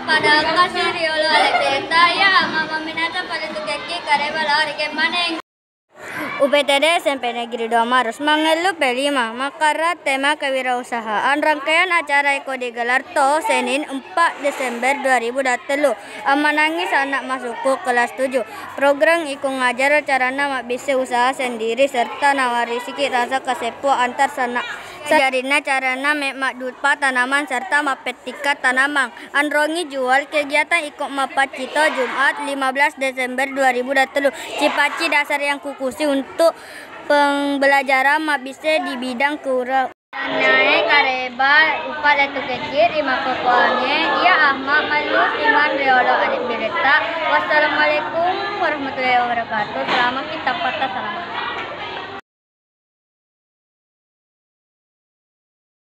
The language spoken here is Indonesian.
pada kasih riolo alekta ya mama minata pada tukeki karebala rike maneng. UPTD SMP Negeri 2 Maros mengeluh P5 Makarat tema kewirausahaan. Rangkaian acara Eko digelar Senin 4 Desember 2023 amanangis anak masukku kelas 7. Program Iku ngajar carana mak bisa usaha sendiri serta nawari sikit rasa kesepu antar sanak. Sejarina carana mak dupa tanaman serta mapetika tanaman. Androngi jual kegiatan ikut mapacito Jumat 15 Desember 2023. Cipaci dasar yang kukusi untuk pembelajaran mabise di bidang kurang. Naik kareba upah letu kecil lima kokoannya. Ia Ahmad Malu Iman Riolo Adik Bireta. Wassalamualaikum warahmatullahi wabarakatuh. Selamat kita patah selamat.